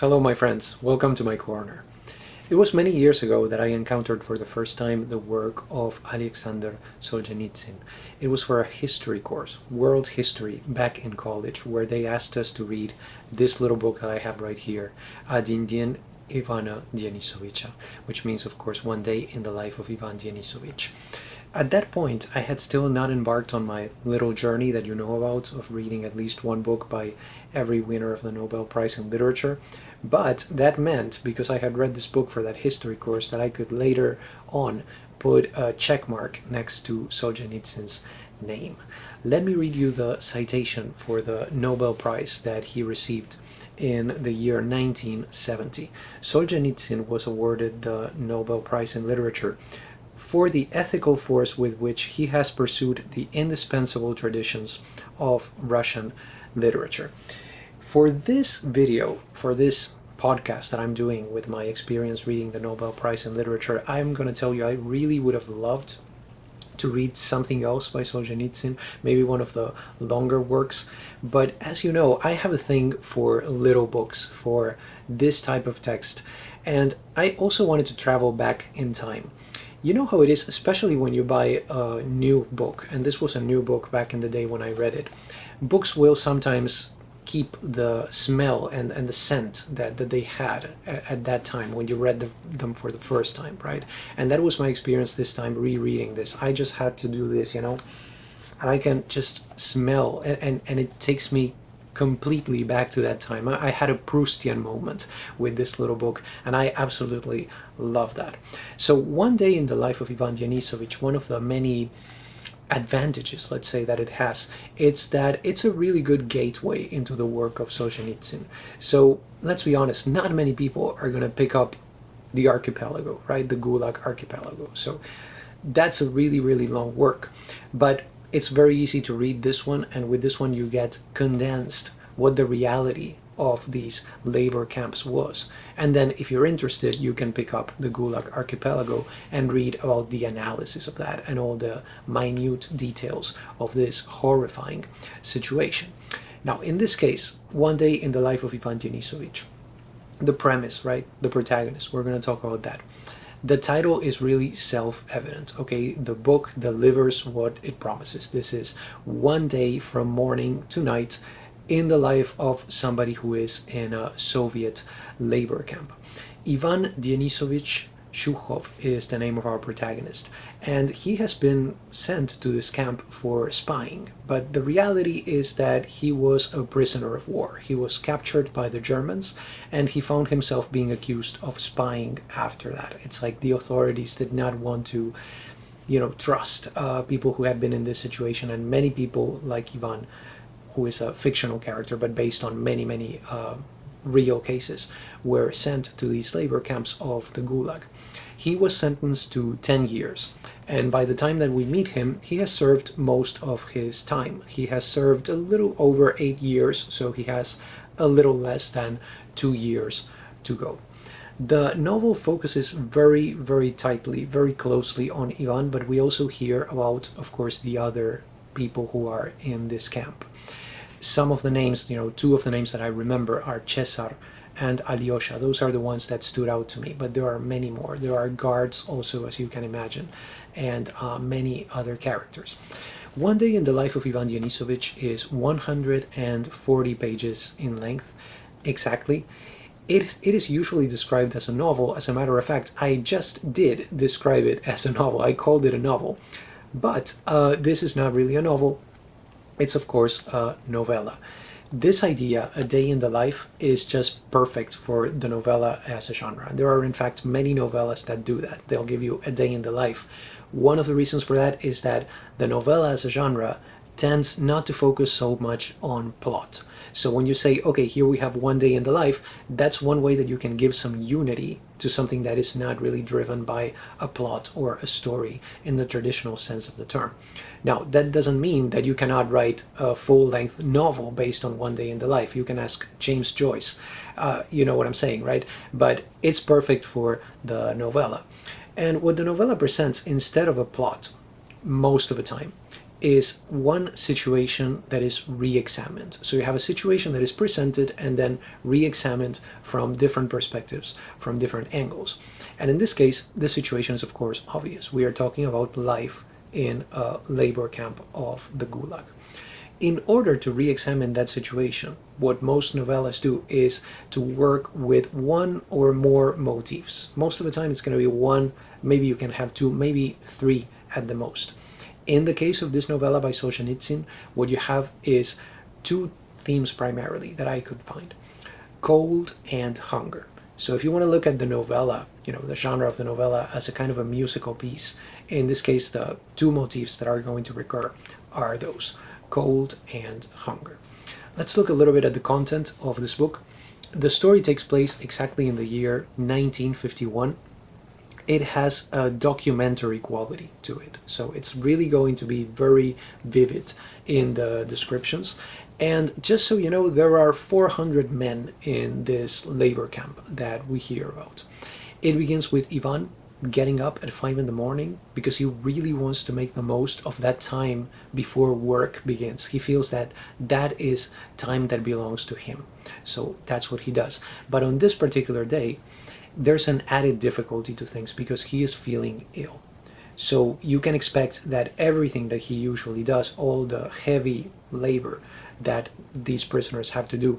Hello my friends, welcome to my corner. It was many years ago that I encountered for the first time the work of Aleksandr Solzhenitsyn. It was for a history course, world history, back in college, where they asked us to read this little book that I have right here, Один, Ивана Денисовича, which means of course One Day in the Life of Ivan Denisovich. At that point, I had still not embarked on my little journey that you know about of reading at least one book by every winner of the Nobel Prize in Literature, but that meant, because I had read this book for that history course, that I could later on put a check mark next to Solzhenitsyn's name. Let me read you the citation for the Nobel Prize that he received in the year 1970. Solzhenitsyn was awarded the Nobel Prize in Literature for the ethical force with which he has pursued the indispensable traditions of Russian literature. For this video, for this podcast that I'm doing with my experience reading the Nobel Prize in Literature, I'm going to tell you I really would have loved to read something else by Solzhenitsyn, maybe one of the longer works, but as you know, I have a thing for little books, for this type of text, and I also wanted to travel back in time. You know how it is, especially when you buy a new book, and this was a new book back in the day when I read it. Books will sometimes keep the smell and the scent that they had at that time when you read them for the first time, right? And that was my experience this time rereading this. I just had to do this, and I can just smell, and it takes me completely back to that time. I had a Proustian moment with this little book, and I absolutely love that. So One Day in the Life of Ivan Denisovich, one of the many advantages, let's say, that it has, it's that it's a really good gateway into the work of Solzhenitsyn. So let's be honest, not many people are going to pick up the archipelago, right? The Gulag Archipelago. So that's a really, really long work, but it's very easy to read this one, and with this one you get condensed what the reality of these labor camps was. And then if you're interested, you can pick up the Gulag Archipelago and read about the analysis of that and all the minute details of this horrifying situation. Now, in this case, One Day in the Life of Ivan Denisovich, the premise, right? The protagonist, we're going to talk about that. The title is really self-evident, okay? The book delivers what it promises. This is one day from morning to night in the life of somebody who is in a Soviet labor camp. Ivan Denisovich Shukhov is the name of our protagonist, and he has been sent to this camp for spying, but the reality is that he was a prisoner of war. He was captured by the Germans, and he found himself being accused of spying after that. It's like the authorities did not want to, trust people who had been in this situation, and many people like Ivan, who is a fictional character but based on many real cases, were sent to these labor camps of the Gulag. He was sentenced to 10 years, and by the time that we meet him, he has served most of his time. He has served a little over 8 years, so he has a little less than 2 years to go. The novel focuses very, very tightly, very closely on Ivan, but we also hear about, of course, the other people who are in this camp. Some of the names, two of the names that I remember are Cesar and Alyosha. Those are the ones that stood out to me, but there are many more. There are guards also, as you can imagine, and many other characters. One Day in the Life of Ivan Denisovich is 140 pages in length, exactly. It is usually described as a novel. As a matter of fact, I just did describe it as a novel. I called it a novel, but this is not really a novel. It's of course a novella. This idea, a day in the life, is just perfect for the novella as a genre. There are in fact many novellas that do that. They'll give you a day in the life. One of the reasons for that is that the novella as a genre tends not to focus so much on plot. So when you say, okay, here we have one day in the life, that's one way that you can give some unity to something that is not really driven by a plot or a story in the traditional sense of the term. Now, that doesn't mean that you cannot write a full-length novel based on one day in the life. You can ask James Joyce, you know what I'm saying, right? But it's perfect for the novella. And what the novella presents, instead of a plot, most of the time, is one situation that is re-examined. So you have a situation that is presented and then re-examined from different perspectives, from different angles. And in this case, the situation is of course obvious. We are talking about life in a labor camp of the Gulag. In order to re-examine that situation, what most novellas do is to work with one or more motifs. Most of the time it's going to be one, maybe you can have two, maybe three at the most. In the case of this novella by Solzhenitsyn, what you have is two themes primarily that I could find: cold and hunger. So if you want to look at the novella, the genre of the novella as a kind of a musical piece, in this case the two motifs that are going to recur are those: cold and hunger. Let's look a little bit at the content of this book. The story takes place exactly in the year 1951. It has a documentary quality to it, so it's really going to be very vivid in the descriptions. And just so you know, there are 400 men in this labor camp that we hear about. It begins with Ivan getting up at 5 in the morning because he really wants to make the most of that time before work begins. He feels that that is time that belongs to him. So that's what he does. But on this particular day, there's an added difficulty to things because he is feeling ill. So you can expect that everything that he usually does, all the heavy labor that these prisoners have to do,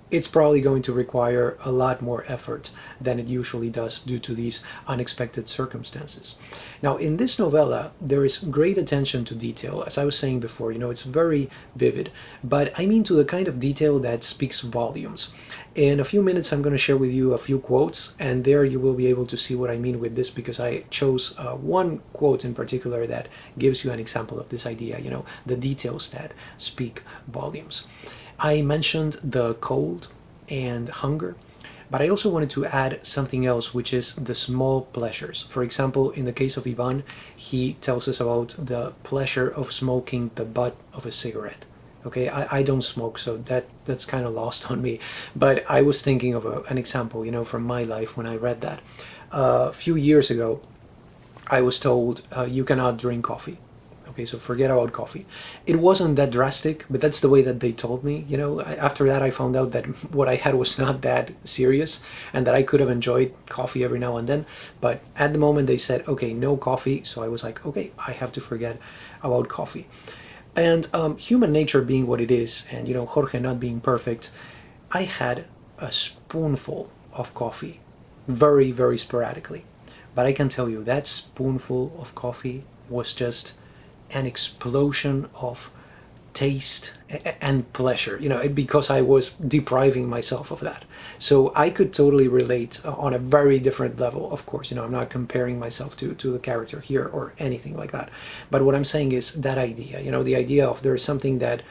it's probably going to require a lot more effort than it usually does due to these unexpected circumstances. Now, in this novella, there is great attention to detail. As I was saying before, it's very vivid, but I mean to the kind of detail that speaks volumes. In a few minutes, I'm going to share with you a few quotes, and there you will be able to see what I mean with this, because I chose one quote in particular that gives you an example of this idea, the details that speak volumes. I mentioned the cold and hunger, but I also wanted to add something else, which is the small pleasures. For example, in the case of Ivan, he tells us about the pleasure of smoking the butt of a cigarette. Okay, I don't smoke, so that's kind of lost on me. But I was thinking of an example, from my life when I read that. A few years ago, I was told you cannot drink coffee. Okay, so forget about coffee. It wasn't that drastic, but that's the way that they told me. After that I found out that what I had was not that serious and that I could have enjoyed coffee every now and then. But at the moment they said, okay, no coffee. So I was like, okay, I have to forget about coffee. And human nature being what it is, and Jorge not being perfect, I had a spoonful of coffee very, very sporadically. But I can tell you that spoonful of coffee was just an explosion of taste and pleasure, because I was depriving myself of that. So I could totally relate on a very different level. Of course, I'm not comparing myself to the character here or anything like that. But what I'm saying is that idea, the idea of there's something that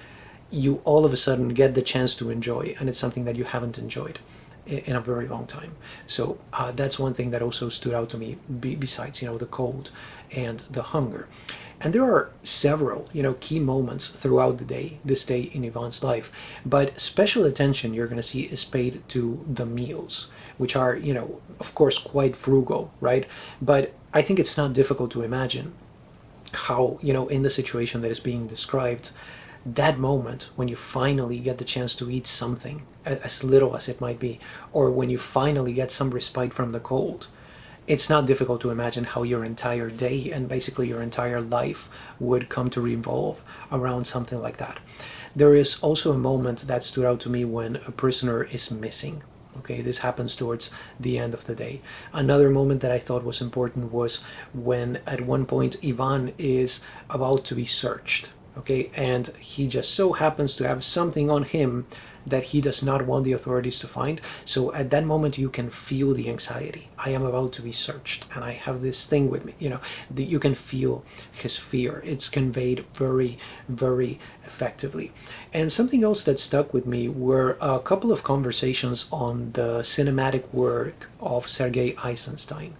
you all of a sudden get the chance to enjoy, and it's something that you haven't enjoyed in a very long time. So that's one thing that also stood out to me, besides, the cold and the hunger. And there are several, key moments throughout this day in Ivan's life. But special attention you're going to see is paid to the meals, which are, of course, quite frugal, right? But I think it's not difficult to imagine how, in the situation that is being described, that moment when you finally get the chance to eat something, as little as it might be, or when you finally get some respite from the cold, it's not difficult to imagine how your entire day and basically your entire life would come to revolve around something like that. There is also a moment that stood out to me when a prisoner is missing. Okay, this happens towards the end of the day. Another moment that I thought was important was when at one point Ivan is about to be searched. Okay, and he just so happens to have something on him that he does not want the authorities to find. So at that moment you can feel the anxiety. I am about to be searched and I have this thing with me, you can feel his fear. It's conveyed very, very effectively. And something else that stuck with me were a couple of conversations on the cinematic work of Sergei Eisenstein.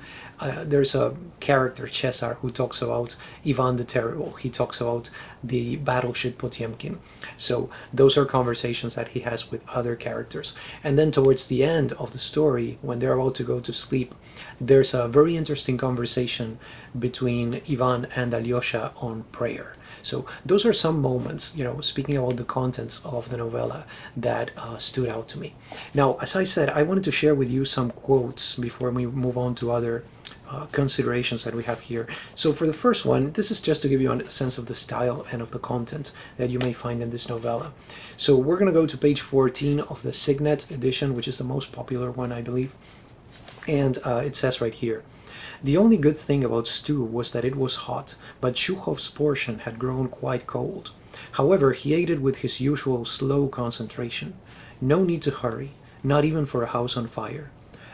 There's a character, Cesar, who talks about Ivan the Terrible. He talks about the battleship Potemkin. So those are conversations that he has with other characters. And then towards the end of the story, when they're about to go to sleep, there's a very interesting conversation between Ivan and Alyosha on prayer. So those are some moments, speaking about the contents of the novella, that stood out to me. Now, as I said, I wanted to share with you some quotes before we move on to other considerations that we have here. So for the first one, this is just to give you a sense of the style and of the content that you may find in this novella. So we're going to go to page 14 of the Signet edition, which is the most popular one, I believe. And it says right here, "The only good thing about stew was that it was hot, but Shukhov's portion had grown quite cold. However, he ate it with his usual slow concentration. No need to hurry, not even for a house on fire.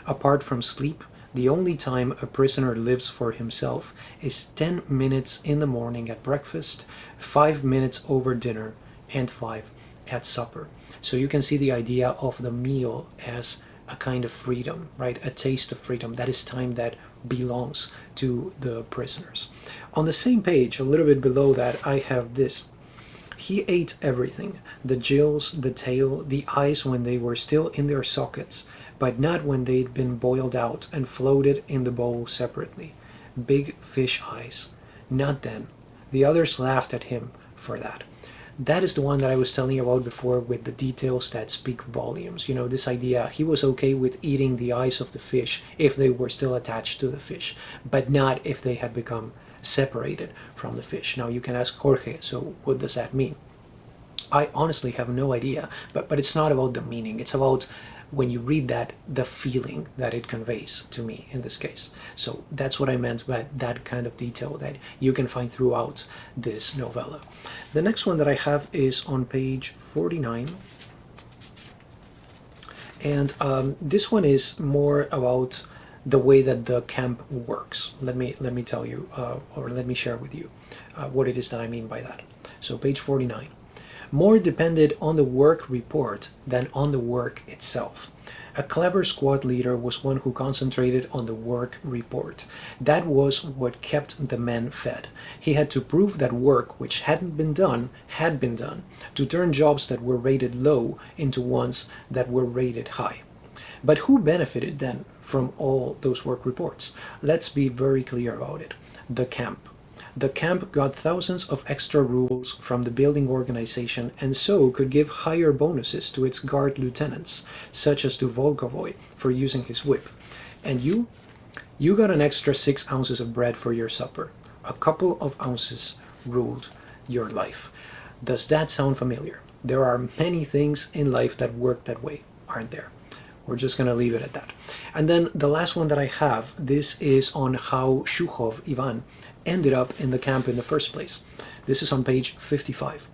Apart from sleep, the only time a prisoner lives for himself is 10 minutes in the morning at breakfast, 5 minutes over dinner, and 5 at supper." So you can see the idea of the meal as a kind of freedom, right? A taste of freedom. That is time that belongs to the prisoners. On the same page, a little bit below that, I have this. "He ate everything, the gills, the tail, the eyes when they were still in their sockets, but not when they'd been boiled out and floated in the bowl separately. Big fish eyes. Not then. The others laughed at him for that." That is the one that I was telling you about before, with the details that speak volumes. This idea, he was okay with eating the eyes of the fish if they were still attached to the fish, but not if they had become separated from the fish. Now you can ask Jorge, so what does that mean? I honestly have no idea, but it's not about the meaning. It's about, when you read that, the feeling that it conveys to me in this case. So that's what I meant by that kind of detail that you can find throughout this novella. The next one that I have is on page 49. And this one is more about the way that the camp works. Let me tell you, or let me share with you what it is that I mean by that. So page 49. "More depended on the work report than on the work itself. A clever squad leader was one who concentrated on the work report. That was what kept the men fed. He had to prove that work which hadn't been done had been done, to turn jobs that were rated low into ones that were rated high. But who benefited then from all those work reports? Let's be very clear about it. The camp. The camp got thousands of extra rubles from the building organization, and so could give higher bonuses to its guard lieutenants, such as to Volkovoy for using his whip. And you? You got an extra 6 ounces of bread for your supper. A couple of ounces ruled your life." Does that sound familiar? There are many things in life that work that way, aren't there? We're just going to leave it at that. And then the last one that I have, this is on how Shukhov, Ivan, ended up in the camp in the first place. This is on page 55.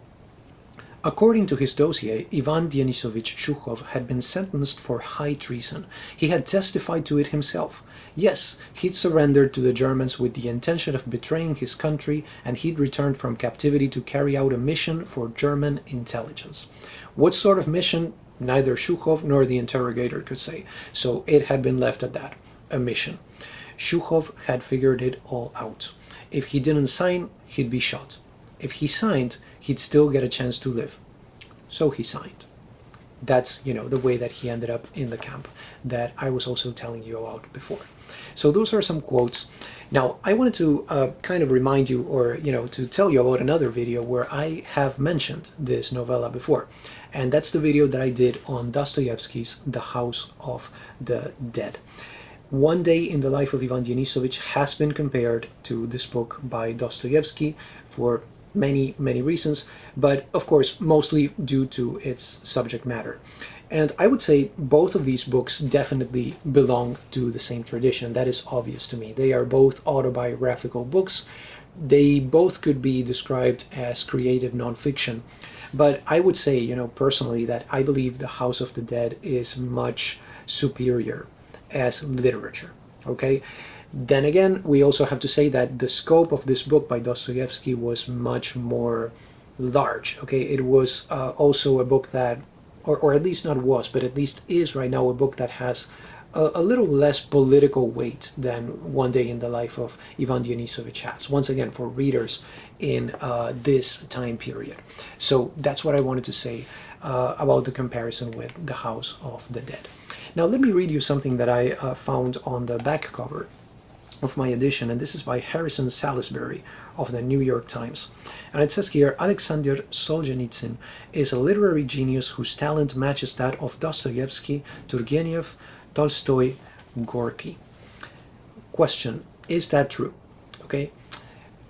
"According to his dossier, Ivan Denisovich Shukhov had been sentenced for high treason. He had testified to it himself. Yes, he'd surrendered to the Germans with the intention of betraying his country, and he'd returned from captivity to carry out a mission for German intelligence. What sort of mission? Neither Shukhov nor the interrogator could say, so it had been left at that. A mission. Shukhov had figured it all out. If he didn't sign, he'd be shot. If he signed, he'd still get a chance to live. So he signed." That's, the way that he ended up in the camp that I was also telling you about before. So those are some quotes. Now, I wanted to kind of remind you, or, to tell you about another video where I have mentioned this novella before. And that's the video that I did on Dostoevsky's The House of the Dead. One Day in the Life of Ivan Denisovich has been compared to this book by Dostoevsky for many, many reasons, but of course, mostly due to its subject matter. And I would say both of these books definitely belong to the same tradition. That is obvious to me. They are both autobiographical books. They both could be described as creative nonfiction. But I would say, personally, that I believe The House of the Dead is much superior as literature, okay? Then again, we also have to say that the scope of this book by Dostoevsky was much more large, okay? It was also a book that, or at least not was, but at least is right now a book that has a little less political weight than One Day in the Life of Ivan Denisovich has, once again, for readers in this time period. So that's what I wanted to say about the comparison with The House of the Dead. Now let me read you something that I found on the back cover of my edition, and this is by Harrison Salisbury of the New York Times. And it says here, Aleksandr Solzhenitsyn is a literary genius whose talent matches that of Dostoevsky, Turgenev, Tolstoy, Gorky. Question, is that true? Okay.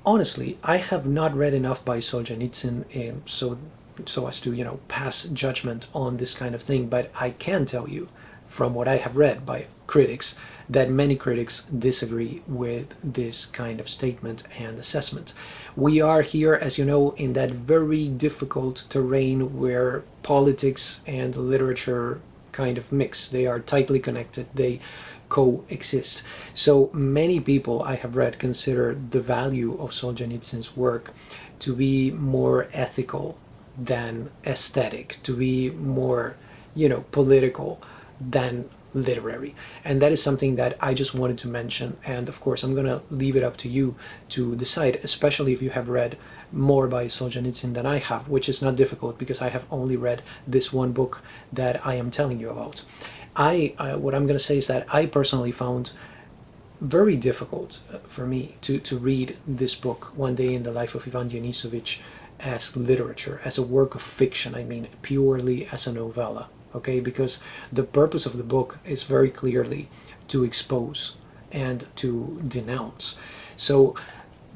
Honestly, I have not read enough by Solzhenitsyn so as to, pass judgment on this kind of thing, but I can tell you from what I have read by critics that many critics disagree with this kind of statement and assessment. We are here, as you know, in that very difficult terrain where politics and literature kind of mix. They are tightly connected. They coexist. So many people I have read consider the value of Solzhenitsyn's work to be more ethical than aesthetic, to be more, political than literary. And that is something that I just wanted to mention. And of course, I'm going to leave it up to you to decide, especially if you have read more by Solzhenitsyn than I have, which is not difficult because I have only read this one book that I am telling you about. What I'm going to say is that I personally found very difficult for me to read this book, One Day in the Life of Ivan Denisovich, as literature, as a work of fiction. I mean, purely as a novella. Okay, because the purpose of the book is very clearly to expose and to denounce. So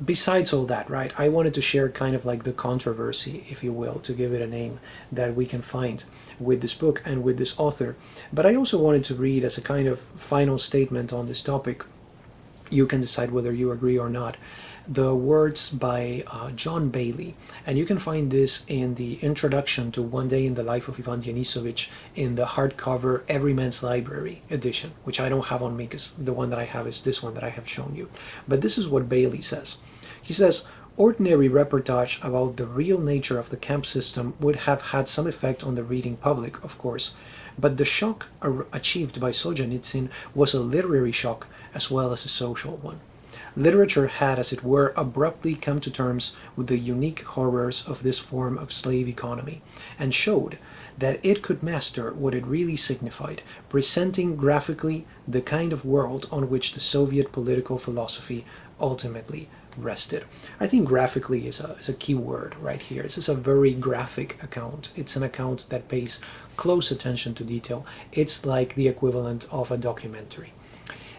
besides all that, right, I wanted to share kind of like the controversy, if you will, to give it a name, that we can find with this book and with this author. But I also wanted to read, as a kind of final statement on this topic, you can decide whether you agree or not, the words by John Bailey. And you can find this in the introduction to One Day in the Life of Ivan Denisovich in the hardcover Everyman's Library edition, which I don't have on me because the one that I have is this one that I have shown you. But this is what Bailey says. He says, ordinary reportage about the real nature of the camp system would have had some effect on the reading public, of course, but the shock achieved by Solzhenitsyn was a literary shock as well as a social one. Literature had, as it were, abruptly come to terms with the unique horrors of this form of slave economy, and showed that it could master what it really signified, presenting graphically the kind of world on which the Soviet political philosophy ultimately rested. I think graphically is a key word right here. This is a very graphic account. It's an account that pays close attention to detail. It's like the equivalent of a documentary.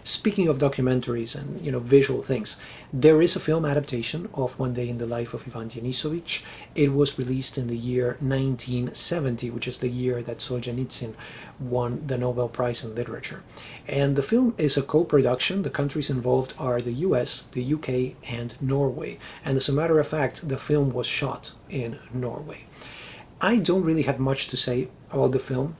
Speaking of documentaries and visual things, there is a film adaptation of One Day in the Life of Ivan Denisovich. It was released in the year 1970, which is the year that Solzhenitsyn won the Nobel Prize in Literature. And the film is a co-production. The countries involved are the US, the UK, and Norway. And as a matter of fact, the film was shot in Norway. I don't really have much to say about the film,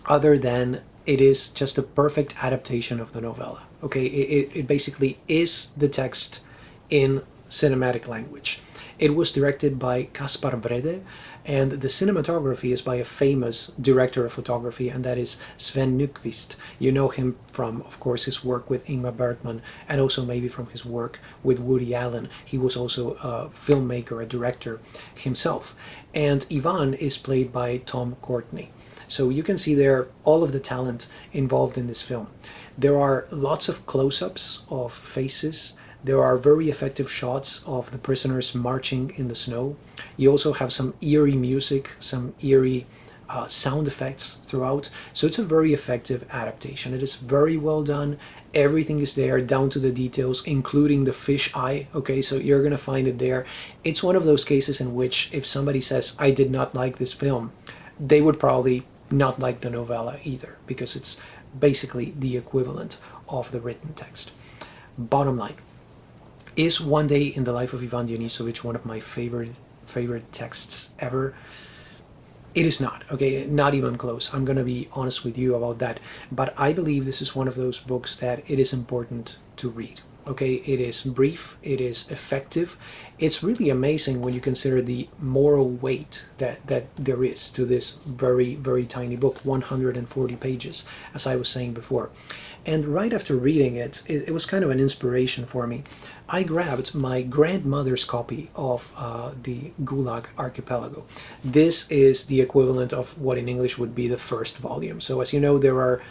other than it is just a perfect adaptation of the novella. Okay, it basically is the text in cinematic language. It was directed by Kaspar Vrede, and the cinematography is by a famous director of photography, and that is Sven Nykvist. You know him from, of course, his work with Ingmar Bergman, and also maybe from his work with Woody Allen. He was also a filmmaker, a director himself. And Ivan is played by Tom Courtenay. So you can see there all of the talent involved in this film. There are lots of close-ups of faces. There are very effective shots of the prisoners marching in the snow. You also have some eerie music, some eerie sound effects throughout. So it's a very effective adaptation. It is very well done. Everything is there down to the details, including the fish eye. Okay, so you're going to find it there. It's one of those cases in which if somebody says, I did not like this film, they would probably not like the novella either, because it's basically the equivalent of the written text. Bottom line, is One Day in the Life of Ivan Denisovich one of my favorite texts ever? It is not, okay, not even close. I'm gonna be honest with you about that, but I believe this is one of those books that it is important to read. Okay, it is brief, it is effective. It's really amazing when you consider the moral weight that there is to this very, very tiny book, 140 pages, as I was saying before. And right after reading it, it was kind of an inspiration for me. I grabbed my grandmother's copy of the Gulag Archipelago. This is the equivalent of what in English would be the first volume. So as you know, there are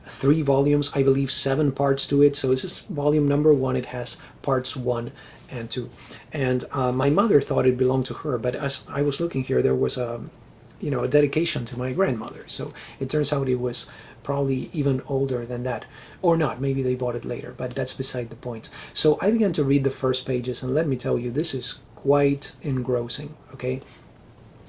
3 volumes, I believe 7 parts to it. So this is volume number 1. It has parts 1 and 2. And my mother thought it belonged to her, but as I was looking here, there was a dedication to my grandmother. So it turns out it was probably even older than that, or not. Maybe they bought it later, but that's beside the point. So I began to read the first pages, and let me tell you, this is quite engrossing. Okay.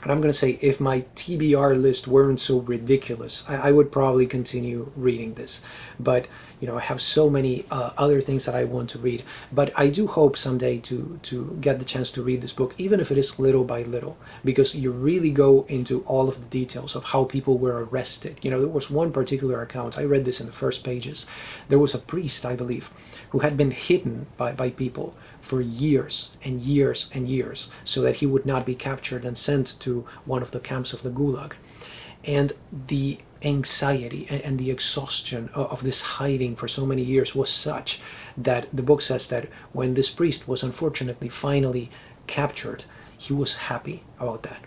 And I'm going to say, if my TBR list weren't so ridiculous, I would probably continue reading this. But, I have so many other things that I want to read. But I do hope someday to get the chance to read this book, even if it is little by little, because you really go into all of the details of how people were arrested. There was one particular account, I read this in the first pages. There was a priest, I believe, who had been hidden by people for years and years and years, so that he would not be captured and sent to one of the camps of the Gulag. And the anxiety and the exhaustion of this hiding for so many years was such that the book says that when this priest was unfortunately finally captured, he was happy about that,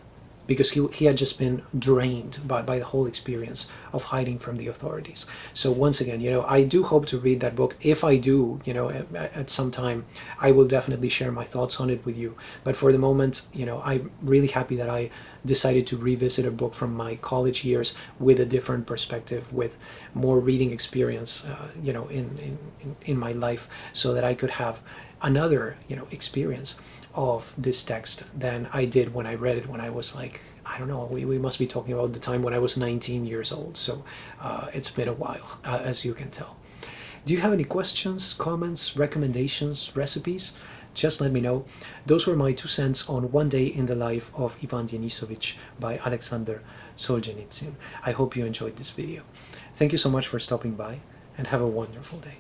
because he had just been drained by the whole experience of hiding from the authorities. So once again, I do hope to read that book. If I do, at some time, I will definitely share my thoughts on it with you. But for the moment, I'm really happy that I decided to revisit a book from my college years with a different perspective, with more reading experience, in my life, so that I could have another, experience of this text than I did when I read it when I was like, I don't know, we must be talking about the time when I was 19 years old. So it's been a while, as you can tell. Do you have any questions, comments, recommendations, recipes? Just let me know. Those were my 2 cents on One Day in the Life of Ivan Denisovich by Aleksandr Solzhenitsyn. I hope you enjoyed this video. Thank you so much for stopping by, and have a wonderful day.